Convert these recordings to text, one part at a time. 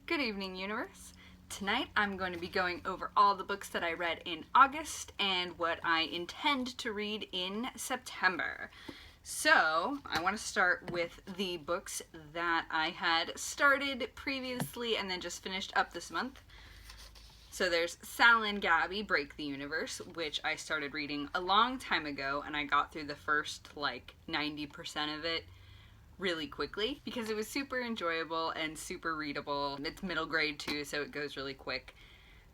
Good evening, universe. Tonight I'm going to be going over all the books that I read in August and what I intend to read in September. So I want to start with the books that I had started previously and then just finished up this month. So there's Sal Gabby, Break the Universe, which I started reading a long time ago, and I got through the first 90% of it really quickly because it was super enjoyable and super readable. It's middle grade too, so it goes really quick.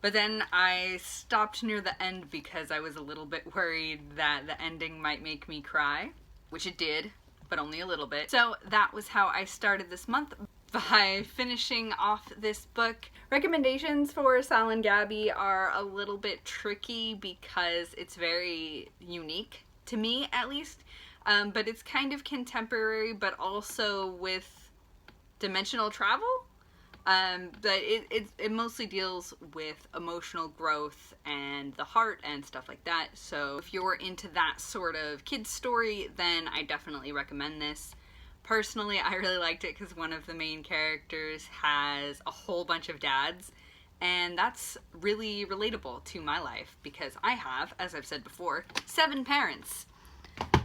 But then I stopped near the end because I was a little bit worried that the ending might make me cry, which it did, but only a little bit. So that was how I started this month, by finishing off this book. Recommendations for Sal Gabby are a little bit tricky because it's very unique, to me at least. But it's kind of contemporary, but also with dimensional travel. But it mostly deals with emotional growth and the heart and stuff like that. So if you're into that sort of kid's story, then I definitely recommend this. Personally, I really liked it because one of the main characters has a whole bunch of dads, and that's really relatable to my life because I have, as I've said before, 7 parents.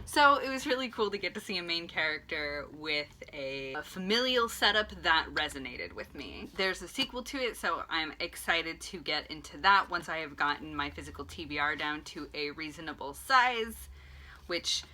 So it was really cool to get to see a main character with a familial setup that resonated with me. There's a sequel to it, so I'm excited to get into that once I have gotten my physical TBR down to a reasonable size, which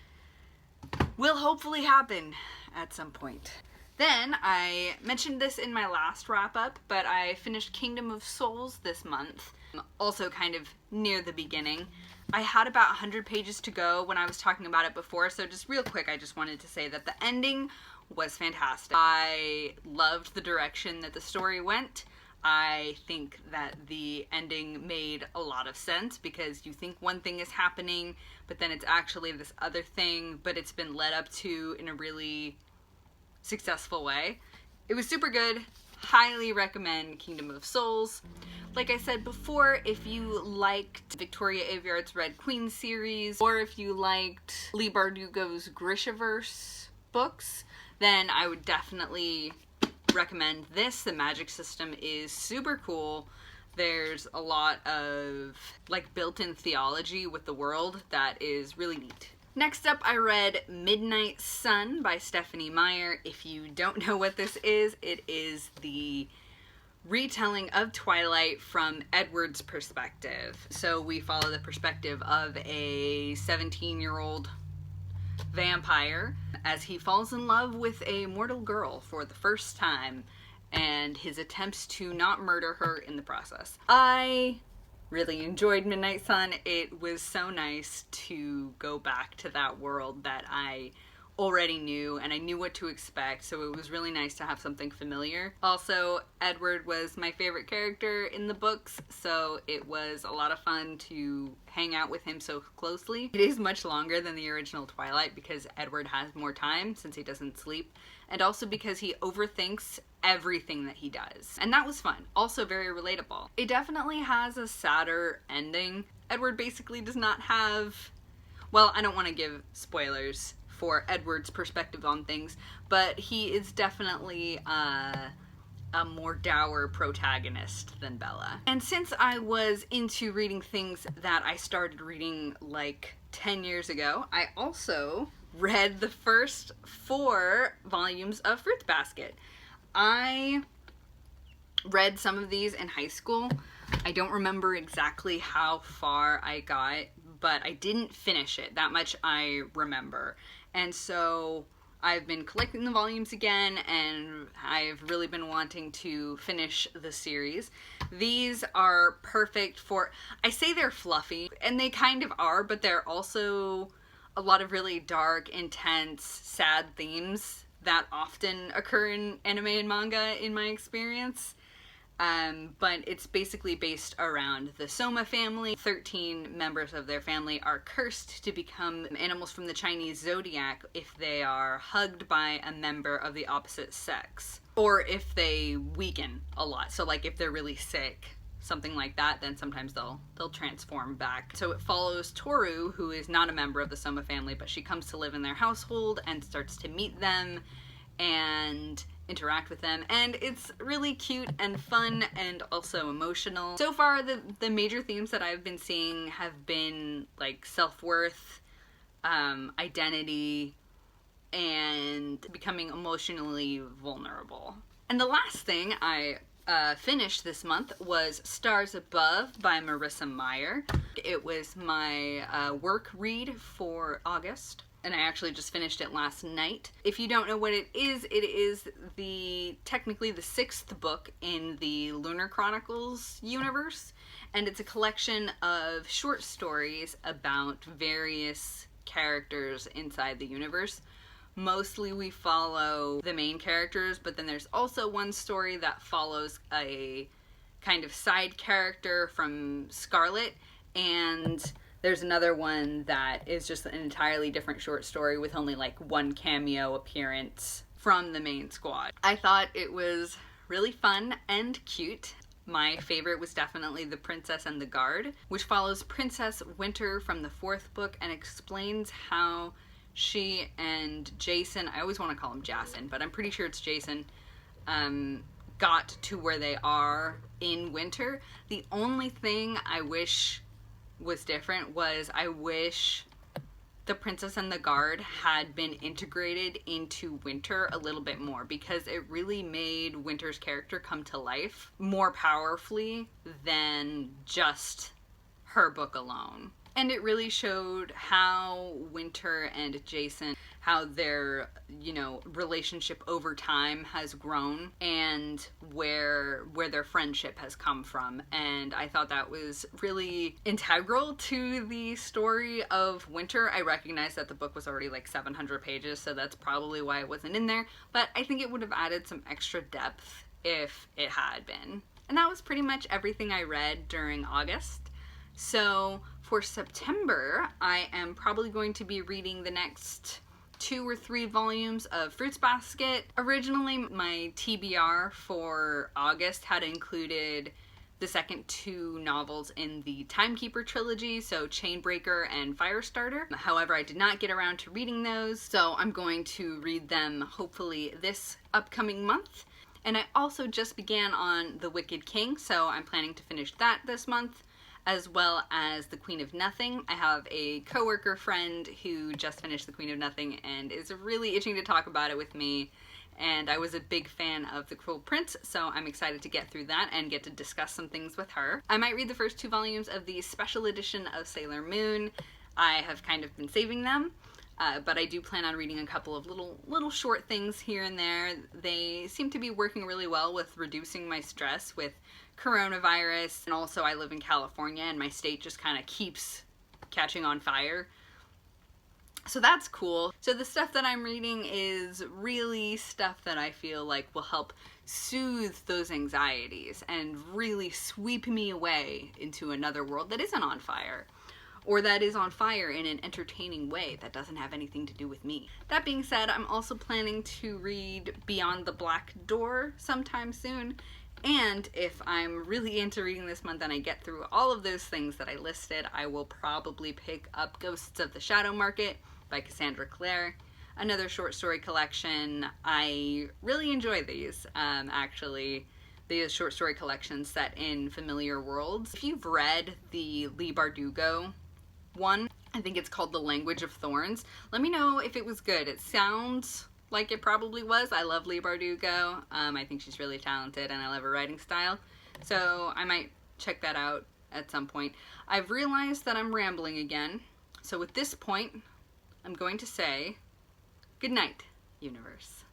will hopefully happen at some point. Then, I mentioned this in my last wrap-up, but I finished Kingdom of Souls this month, also kind of near the beginning. I had about 100 pages to go when I was talking about it before, so just real quick, I just wanted to say that the ending was fantastic. I loved the direction that the story went. I think that the ending made a lot of sense because you think one thing is happening, but then it's actually this other thing, but it's been led up to in a really successful way. It was super good. Highly recommend Kingdom of Souls. Like I said before, if you liked Victoria Aveyard's Red Queen series, or if you liked Leigh Bardugo's Grishaverse books, then I would definitely recommend this. The magic system is super cool. There's a lot of built-in theology with the world that is really neat. Next up, I read Midnight Sun by Stephanie Meyer. If you don't know what this is, it is the retelling of Twilight from Edward's perspective. So we follow the perspective of a 17-year-old vampire as he falls in love with a mortal girl for the first time and his attempts to not murder her in the process. I really enjoyed Midnight Sun. It was so nice to go back to that world that I already knew, and I knew what to expect, so it was really nice to have something familiar. Also, Edward was my favorite character in the books, so it was a lot of fun to hang out with him so closely. It is much longer than the original Twilight because Edward has more time since he doesn't sleep, and also because he overthinks everything that he does. And that was fun. Also very relatable. It definitely has a sadder ending. Edward basically does not have... Well, I don't want to give spoilers for Edward's perspective on things, but he is definitely a more dour protagonist than Bella. And since I was into reading things that I started reading 10 years ago, I also read the first 4 volumes of Fruits Basket. I read some of these in high school. I don't remember exactly how far I got, but I didn't finish it. That much I remember. And so I've been collecting the volumes again, and I've really been wanting to finish the series. These are perfect for... I say they're fluffy, and they kind of are, but they're also a lot of really dark, intense, sad themes that often occur in anime and manga in my experience. But it's basically based around the Soma family. 13 members of their family are cursed to become animals from the Chinese zodiac if they are hugged by a member of the opposite sex, or if they weaken a lot. So if they're really sick, something like that, then sometimes they'll transform back. So it follows Toru, who is not a member of the Soma family, but she comes to live in their household and starts to meet them, and interact with them, and it's really cute and fun and also emotional. So far, the major themes that I've been seeing have been like self-worth, identity, and becoming emotionally vulnerable. And the last thing I finished this month was Stars Above by Marissa Meyer. It was my work read for August, and I actually just finished it last night. If you don't know what it is technically the 6th book in the Lunar Chronicles universe, and it's a collection of short stories about various characters inside the universe. Mostly we follow the main characters, but then there's also one story that follows a kind of side character from Scarlet, and there's another one that is just an entirely different short story with only like one cameo appearance from the main squad. I thought it was really fun and cute. My favorite was definitely The Princess and the Guard, which follows Princess Winter from the 4th book and explains how she and Jason, I always want to call him Jason, but I'm pretty sure it's Jason, got to where they are in Winter. The only thing I wish was different was I wish The Princess and the Guard had been integrated into Winter a little bit more, because it really made Winter's character come to life more powerfully than just her book alone. And it really showed how Winter and Jason, how their, relationship over time has grown, and where their friendship has come from. And I thought that was really integral to the story of Winter. I recognize that the book was already like 700 pages, so that's probably why it wasn't in there, but I think it would have added some extra depth if it had been. And that was pretty much everything I read during August. So for September, I am probably going to be reading the next 2 or 3 volumes of Fruits Basket. Originally, my TBR for August had included the second 2 novels in the Timekeeper trilogy, so Chainbreaker and Firestarter. However, I did not get around to reading those, so I'm going to read them hopefully this upcoming month. And I also just began on The Wicked King, so I'm planning to finish that this month, as well as The Queen of Nothing. I have a coworker friend who just finished The Queen of Nothing and is really itching to talk about it with me, and I was a big fan of The Cruel Prince, so I'm excited to get through that and get to discuss some things with her. I might read the first 2 volumes of the special edition of Sailor Moon. I have kind of been saving them, but I do plan on reading a couple of little short things here and there. They seem to be working really well with reducing my stress with coronavirus, and also I live in California and my state just kind of keeps catching on fire. So that's cool. So the stuff that I'm reading is really stuff that I feel like will help soothe those anxieties and really sweep me away into another world that isn't on fire, or that is on fire in an entertaining way that doesn't have anything to do with me. That being said, I'm also planning to read Beyond the Black Door sometime soon. And if I'm really into reading this month and I get through all of those things that I listed, I will probably pick up Ghosts of the Shadow Market by Cassandra Clare, another short story collection. I really enjoy these, actually. These short story collections set in familiar worlds. If you've read the Leigh Bardugo one, I think it's called The Language of Thorns, let me know if it was good. It sounds like it probably was. I love Leigh Bardugo. I think she's really talented and I love her writing style. So I might check that out at some point. I've realized that I'm rambling again. So at this point, I'm going to say, good night, universe.